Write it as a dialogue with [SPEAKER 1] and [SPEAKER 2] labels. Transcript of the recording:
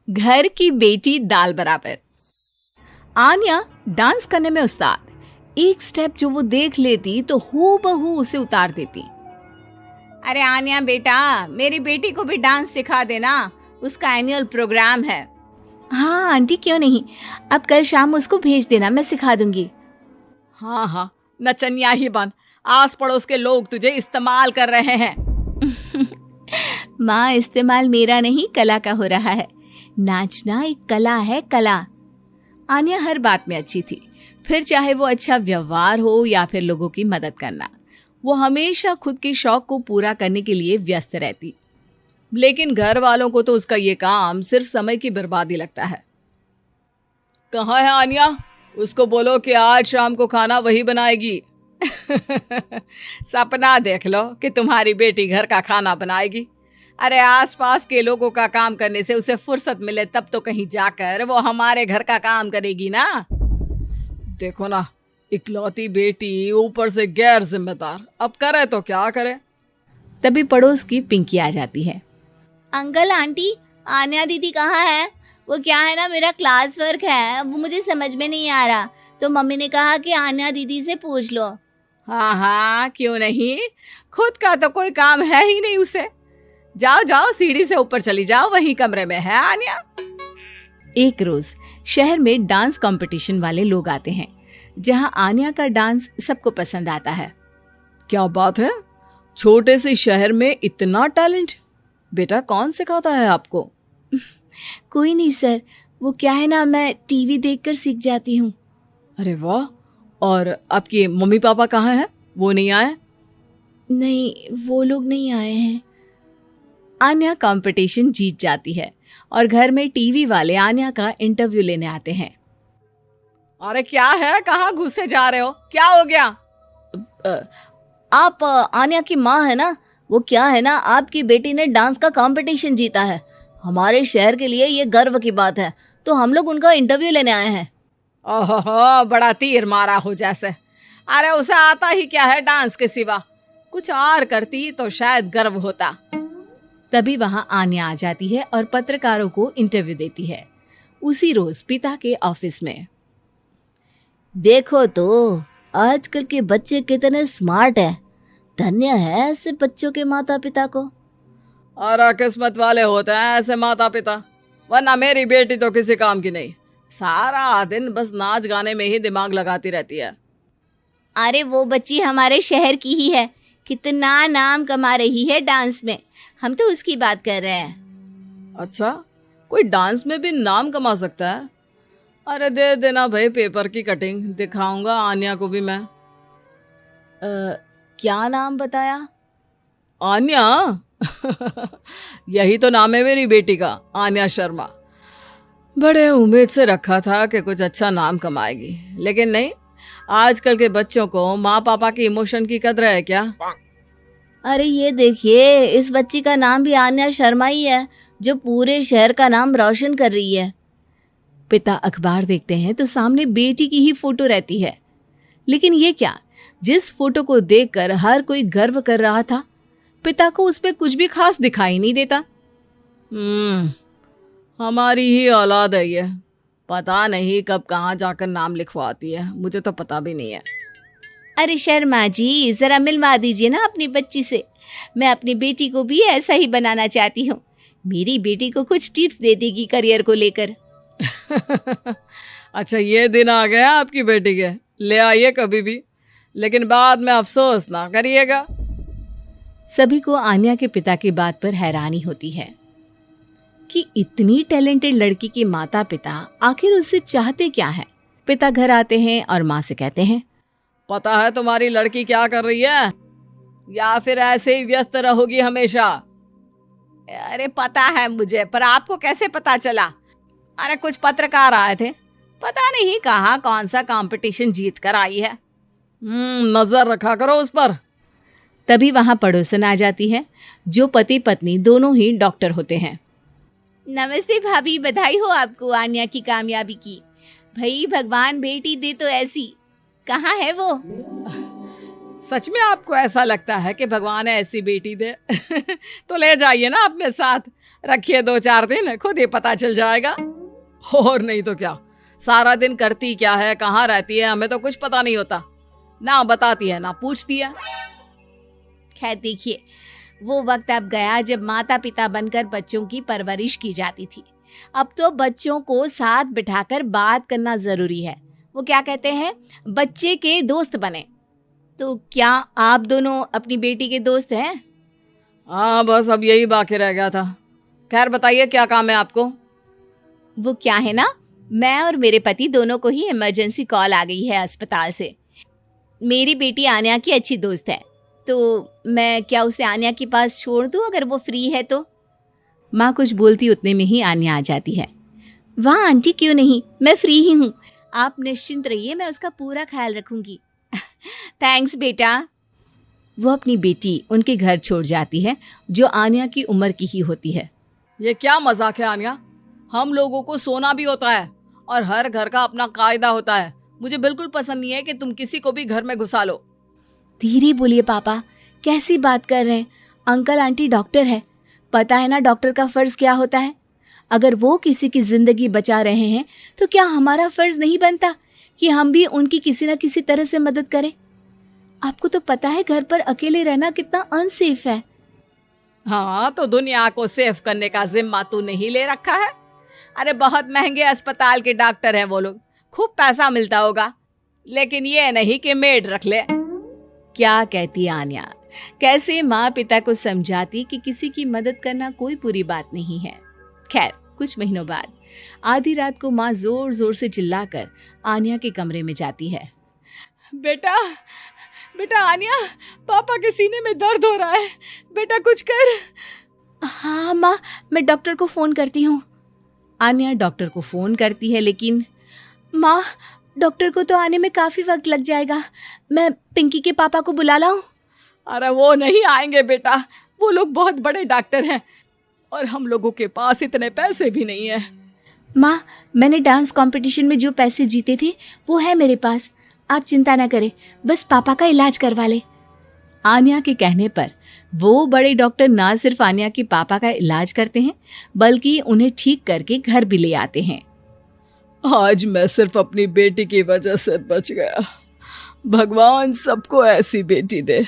[SPEAKER 1] घर की बेटी दाल बराबर। आन्या डांस करने में उस्ताद। एक स्टेप जो वो देख लेती तो हूबहू उसे उतार देती।
[SPEAKER 2] अरे आन्या बेटा, मेरी बेटी को भी डांस सिखा देना, उसका एनुअल प्रोग्राम है।
[SPEAKER 1] हाँ आंटी, क्यों नहीं, अब कल शाम उसको भेज देना, मैं सिखा दूंगी।
[SPEAKER 2] हाँ हाँ, नचनिया ही बन, आस पड़ोस के लोग तुझे इस्तेमाल कर रहे हैं।
[SPEAKER 1] माँ, इस्तेमाल मेरा नहीं कला का हो रहा है। नाचना एक कला है, कला। आन्या हर बात में अच्छी थी, फिर चाहे वो अच्छा व्यवहार हो या फिर लोगों की मदद करना, वो हमेशा खुद के शौक को पूरा करने के लिए व्यस्त रहती। लेकिन घर वालों को तो उसका ये काम सिर्फ समय की बर्बादी लगता है। कहाँ है आन्या? उसको बोलो कि आज शाम को खाना वही बनाएगी। सपना देख लो कि तुम्हारी बेटी घर का खाना बनाएगी। अरे आसपास के लोगों का काम करने से उसे फुर्सत मिले तब तो कहीं जाकर वो हमारे घर का काम करेगी ना। देखो ना, इकलौती बेटी, ऊपर से गैर जिम्मेदार, अब करे तो क्या करे। तभी पड़ोस की पिंकी आ जाती है।
[SPEAKER 3] अंकल आंटी, आन्या दीदी कहाँ है? वो क्या है ना, मेरा क्लास वर्क है, वो मुझे समझ में नहीं आ रहा, तो मम्मी ने कहा कि आन्या दीदी से पूछ लो।
[SPEAKER 2] हाँ हाँ, क्यों नहीं, खुद का तो कोई काम है ही नहीं उसे। जाओ जाओ, सीढ़ी से ऊपर चली जाओ, वही कमरे में है आन्या।
[SPEAKER 1] एक रोज शहर में डांस कंपटीशन वाले लोग आते हैं, जहां आन्या का डांस सबको पसंद आता है।
[SPEAKER 2] क्या बात है, छोटे से शहर में इतना टैलेंट? बेटा, कौन सिखाता है आपको?
[SPEAKER 1] कोई नहीं सर, वो क्या है ना, मैं टीवी देखकर सीख जाती हूँ।
[SPEAKER 2] अरे वाह, और आपके मम्मी पापा कहाँ हैं? वो नहीं आए?
[SPEAKER 1] नहीं, वो लोग नहीं आए हैं। आन्या कंपटीशन जीत जाती है और घर में टीवी वाले आन्या का इंटरव्यू लेने आते हैं।
[SPEAKER 2] अरे क्या है, कहाँ घुसे जा रहे हो, क्या हो गया?
[SPEAKER 3] आप आन्या की माँ है ना? वो क्या है ना, आपकी बेटी ने डांस का कंपटीशन जीता है, हमारे शहर के लिए ये गर्व की बात है, तो हम लोग उनका इंटरव्यू लेने आए हैं।
[SPEAKER 2] ओहो, बड़ा तीर मारा हो जैसे। अरे उसे आता ही क्या है डांस के सिवा, कुछ और करती तो शायद गर्व होता।
[SPEAKER 1] तभी वहां आन्या आ जाती है और पत्रकारों को इंटरव्यू देती है। उसी रोज पिता के ऑफिस में।
[SPEAKER 3] देखो तो आजकल के बच्चे कितने स्मार्ट हैं, धन्य है ऐसे बच्चों के माता पिता को।
[SPEAKER 2] और किस्मत वाले होते हैं ऐसे माता पिता, वरना मेरी बेटी तो किसी काम की नहीं, सारा दिन बस नाच गाने में ही दिमाग लगाती रहती है।
[SPEAKER 3] अरे वो बच्ची हमारे शहर की ही है, कितना नाम कमा रही है डांस में, हम तो उसकी बात कर रहे हैं।
[SPEAKER 2] अच्छा, कोई डांस में भी नाम कमा सकता है? अरे दे देना भाई पेपर की कटिंग, दिखाऊंगा आन्या को भी मैं।
[SPEAKER 3] क्या नाम बताया?
[SPEAKER 2] आन्या? यही तो नाम है मेरी बेटी का, आन्या शर्मा। बड़े उम्मीद से रखा था कि कुछ अच्छा नाम कमाएगी, लेकिन नहीं। आजकल के बच्चों को माँ पापा की इमोशन की कदर है क्या?
[SPEAKER 3] अरे ये देखिए, इस बच्ची का नाम भी आन्या शर्मा ही है, जो पूरे शहर का नाम रोशन कर रही है।
[SPEAKER 1] पिता अखबार देखते हैं तो सामने बेटी की ही फोटो रहती है। लेकिन ये क्या, जिस फोटो को देखकर हर कोई गर्व कर रहा था, पिता को उस पे कुछ भी खास दिखाई नहीं देता।
[SPEAKER 2] हमारी ही औलाद है ये, पता नहीं कब कहाँ जाकर नाम लिखवाती है, मुझे तो पता भी नहीं है।
[SPEAKER 3] अरे शर्मा जी, जरा मिलवा दीजिए ना अपनी बच्ची से, मैं अपनी बेटी को भी ऐसा ही बनाना चाहती हूँ। मेरी बेटी को कुछ टिप्स दे देगी करियर को लेकर।
[SPEAKER 2] अच्छा, ये दिन आ गया आपकी बेटी के, ले आइए कभी भी, लेकिन बाद में अफसोस ना करिएगा।
[SPEAKER 1] सभी को आन्या के पिता की बात पर हैरानी होती है कि इतनी टैलेंटेड लड़की के माता पिता आखिर उससे चाहते क्या है। पिता घर आते हैं और माँ से कहते हैं,
[SPEAKER 2] पता है तुम्हारी लड़की क्या कर रही है, या फिर ऐसे ही व्यस्त रहोगी हमेशा? अरे पता है मुझे, पर आपको कैसे पता चला? अरे कुछ पत्रकार आए थे, पता नहीं कहाँ कौन सा कंपटीशन जीत कर आई है। नजर रखा करो उस पर।
[SPEAKER 1] तभी वहां पड़ोसन आ जाती है, जो पति पत्नी दोनों ही डॉक्टर होते हैं।
[SPEAKER 3] नमस्ते भाभी, बधाई हो आपको आन्या की कामयाबी की। भाई भगवान बेटी दे तो ऐसी। कहाँ है वो?
[SPEAKER 2] सच में आपको ऐसा लगता है कि भगवान ऐसी बेटी दे? तो ले जाइए ना अपने साथ, रखिए 2-4 दिन, खुद ही पता चल जाएगा। और नहीं तो क्या, सारा दिन करती क्या है, कहाँ रहती है, हमें तो कुछ पता नहीं होता, ना बताती है ना पूछती है।
[SPEAKER 3] खैर देखिए, वो वक्त अब गया जब माता पिता बनकर बच्चों की परवरिश की जाती थी। अब तो बच्चों को साथ बिठाकर बात करना जरूरी है। वो क्या कहते हैं, बच्चे के दोस्त बने। तो क्या आप दोनों अपनी बेटी के दोस्त हैं?
[SPEAKER 2] हाँ, बस अब यही बाकी रह गया था। खैर बताइए, क्या काम है आपको?
[SPEAKER 3] वो क्या है ना, मैं और मेरे पति दोनों को ही इमरजेंसी कॉल आ गई है अस्पताल से। मेरी बेटी आन्या की अच्छी दोस्त है, तो मैं क्या उसे आन्या के पास छोड़ दूं अगर वो फ्री है तो?
[SPEAKER 1] माँ कुछ बोलती उतने में ही आन्या आ जाती है।
[SPEAKER 3] वाह आंटी, क्यों नहीं, मैं फ्री ही हूँ, आप निश्चिंत रहिए, मैं उसका पूरा ख्याल रखूंगी। थैंक्स बेटा।
[SPEAKER 1] वो अपनी बेटी उनके घर छोड़ जाती है, जो आन्या की उम्र की ही होती है।
[SPEAKER 2] ये क्या मजाक है आन्या? हम लोगों को सोना भी होता है और हर घर का अपना कायदा होता है। मुझे बिल्कुल पसंद नहीं है कि तुम किसी को भी घर में घुसा लो।
[SPEAKER 1] धीरे बोलिए पापा, कैसी बात कर रहे हैं? अंकल आंटी डॉक्टर है, पता है ना डॉक्टर का फर्ज क्या होता है। अगर वो किसी की जिंदगी बचा रहे हैं तो क्या हमारा फर्ज नहीं बनता कि हम भी उनकी किसी न किसी तरह से मदद करें? आपको तो पता है घर पर अकेले रहना कितना अनसेफ है।
[SPEAKER 2] हाँ, तो दुनिया को सेफ करने का जिम्मा तू नहीं ले रखा है? अरे बहुत महंगे अस्पताल के डॉक्टर हैं वो लोग, खूब पैसा मिलता होगा, लेकिन ये नहीं कि मेड रख ले।
[SPEAKER 1] क्या कहती आन्या, कैसे माँ पिता को समझाती कि किसी की मदद करना कोई बुरी बात नहीं है। खैर कुछ महीनों बाद आधी रात को माँ जोर जोर से चिल्लाकर आन्या के कमरे में जाती है।
[SPEAKER 2] बेटा बेटा आन्या, पापा के सीने में दर्द हो रहा है, बेटा कुछ कर।
[SPEAKER 1] हाँ माँ, मैं डॉक्टर को फोन करती हूँ। आन्या डॉक्टर को फोन करती है, लेकिन माँ डॉक्टर को तो आने में काफी वक्त लग जाएगा, मैं पिंकी के पापा को बुला लाऊं?
[SPEAKER 2] अरे वो नहीं आएंगे बेटा, वो लोग बहुत बड़े डॉक्टर हैं और हम लोगों के पास इतने पैसे भी नहीं है।
[SPEAKER 1] माँ, मैंने डांस कंपटीशन में जो पैसे जीते थे वो है मेरे पास, आप चिंता न करें, बस पापा का इलाज करवा ले। आन्या के कहने पर वो बड़े डॉक्टर ना सिर्फ आन्या के पापा का इलाज करते हैं, बल्कि उन्हें ठीक करके घर भी ले आते हैं।
[SPEAKER 2] आज मैं सिर्फ अपनी बेटी की वजह से बच गया। भगवान सबको ऐसी बेटी दे।